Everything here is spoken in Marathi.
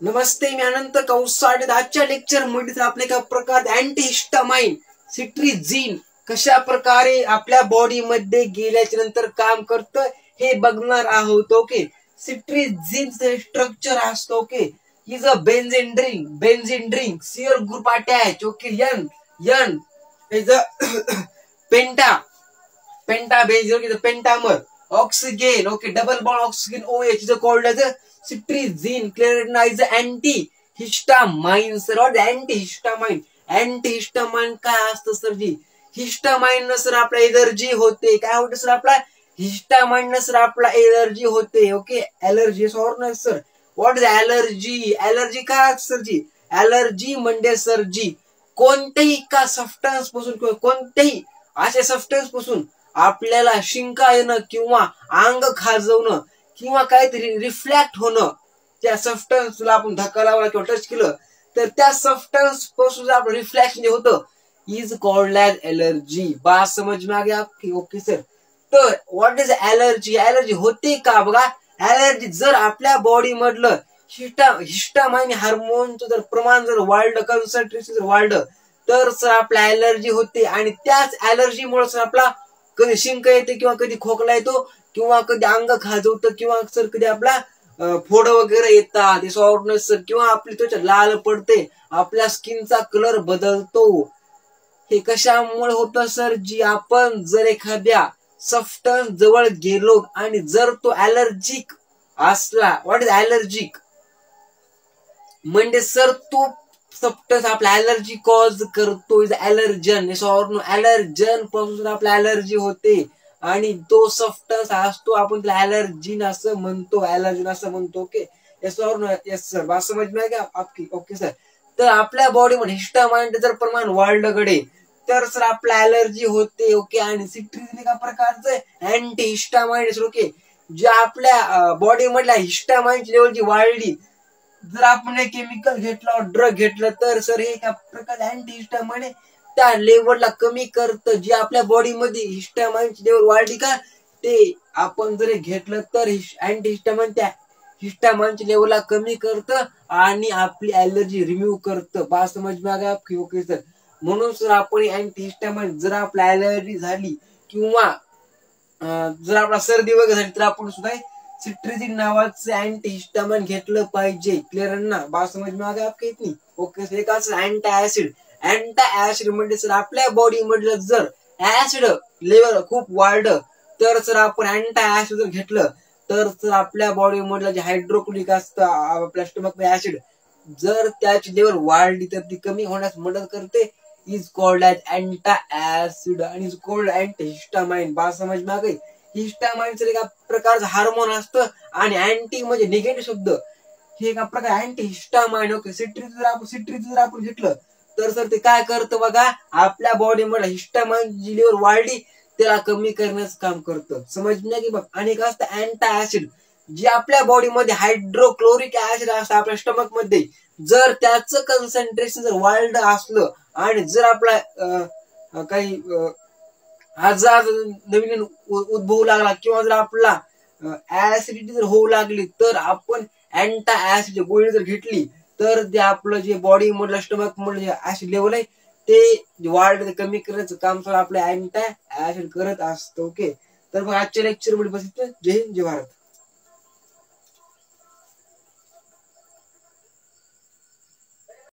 नमस्ते, मी अनंत कौसाडे. आजच्या लेक्चर मध्ये आपण एका प्रकार अँटीहिस्टामाइन सिट्रिझिन कशा प्रकारे आपल्या बॉडी मध्ये गेल्याच्या नंतर काम करतं हे बघणार आहोत. ओके, सिट्रिझिन स्ट्रक्चर असतो. Okay, is a benzene ring सियर group attach. Okay, N is a penta benzene pentamer oxygen. Okay, double bond oxygen OH is called as a citrizine. Clear is antihistamine. Sir, what is antihistamine? Antihistamine काय असतं सर जी? हिस्टामाइन न सर आपला एलर्जी होते. काय होते सर आपला? हिस्टामाइन न सर आपला एलर्जी होते. ओके, एलर्जी और न sir. What is allergy? Allergy काय असतं सर जी? एलर्जी म्हणजे सर जी कोणत्याही का सबस्टन्स पासून किंवा कोणत्याही अशा सबस्टन्स पासून आपल्याला शिंका येणं किंवा अंग खाजवणं किंवा काहीतरी रिफ्लेक्ट होणं, त्या सबस्टन्सला आपण धक्का लावला किंवा टच केलं तर त्या सबस्टन्स पासून आपण रिफ्लेक्शन होतं इज कॉल्ड ॲज एलर्जी. बात समझ में आ गया आपकी? Okay sir. तर व्हॉट इज एलर्जी? एलर्जी होते का बघा. एलर्जी जर आपल्या बॉडी मधलं हिस्टामाइन हार्मोनचं जर प्रमाण जर वाढलं, कॉन्सन्ट्रेशन जर वाढलं तर सर आपला एलर्जी होते. आणि त्याच एलर्जीमुळे सर आपला कधी शिंक येते किंवा कधी खोकला येतो किंवा कधी अंग खाजवतं किंवा सर कधी आपला फोड वगैरे येतात सॉफ्टनेस किंवा आपली त्वचा लाल पडते, आपल्या स्किनचा कलर बदलतो. हे कशामुळे होतं सर जी आपण जर एखाद्या सबस्टन्स जवळ गेलो आणि जर तो ॲलर्जिक असला. What is allergic? म्हणजे सर तो सबस्टन्स आपला ॲलर्जी कॉज करतो. इज ॲलर्जन. ॲलर्जन पासून आपला ॲलर्जी होते आणि तो सबस्टन्स असतो आपण त्याला ॲलर्जीन असं म्हणतो. ॲलर्जन असं म्हणतो. Okay, yes sir. बात समझ में आ गया आपकी? Okay sir. तर आपल्या बॉडीमध्ये हिस्टामाइन जर प्रमाण वाढलं गडे तर सर आपला ॲलर्जी होते. ओके, आणि सिट्रिझिन एका प्रकारचं अँटी हिस्टामाइन. ओके, जे आपल्या बॉडी मधल्या हिस्टामाइनची लेवल जी वाढली, जर आपण केमिकल घेतलं ड्रग घेतलं तर सर हे एका प्रकारचे अँटीहिस्टामाइन त्या लेवलला कमी करतं. जी आपल्या बॉडीमध्ये हिस्टामाइनची लेवल वाढली का ते आपण जर घेतलं तर अँटीहिस्टामाइन त्या हिस्टामाइनची लेवलला कमी करतं आणि आपली ॲलर्जी रिमूव्ह करतं. बात समझ में आ गया आपकी? Okay sir. म्हणून सर आपण अँटीहिस्टामाइन जर आपल्या ॲलर्जी झाली किंवा जर आपला सर्दी वगैरे झाली तर आपण सुद्धा सिट्रिझिन नावाचं अँटीहिस्टामाइन घेतलं पाहिजे. क्लिअर ना? बात समझ में आ गया आपके इतनी? Okay sir. एक असं अँटी ऍसिड म्हणजे सर आपल्या बॉडी मधलं जर ऍसिड लेवल खूप वाढलं तर सर आपण अँटी ऍसिड जर घेतलं तर सर आपल्या बॉडी मधलं जे हायड्रोक्लोरिक असतं आपल्या स्टमक ऍसिड जर त्याची लेवल वाढली तर ती कमी होण्यास मदत करते. Is called as anti acid आणि इज कॉल्ड अँटीहिस्टामाइन. बात समझ में आ गई? हिस्टामाइन एका प्रकारचं हार्मोन असतं आणि अँटी म्हणजे निगेटिव्ह शब्द, हे एका प्रकार अँटीहिस्टामाइन. ओके, सिट्रिझिन जर आपण घेतलं तर सर ते काय करतं बघा, आपल्या बॉडी मध्ये हिस्टामाइन जी लेवल वाढली त्याला कमी करण्याचं काम करतं. समजलं की? बघ, आणि एक असतं अँटी ऍसिड जे आपल्या बॉडीमध्ये हायड्रोक्लोरिक ऍसिड असतं आपल्या स्टमक मध्ये, जर त्याचं कॉन्सन्ट्रेशन जर वाढलं असलं आणि जर आपला काही आजार नवीन उद्भवू लागला किंवा जर आपला ऍसिडिटी जर होऊ लागली तर आपण अँटी ऍसिड गोळी जर घेतली तर ते आपलं जे बॉडी मधलं स्टमक मधलं जे ऍसिड लेवल आहे ते वाढ कमी करण्याचं काम सर आपलं अँटी ऍसिड करत असतं. ओके, तर मग आजच्या लेक्चर मध्ये बस. जय हिंद, जय भारत.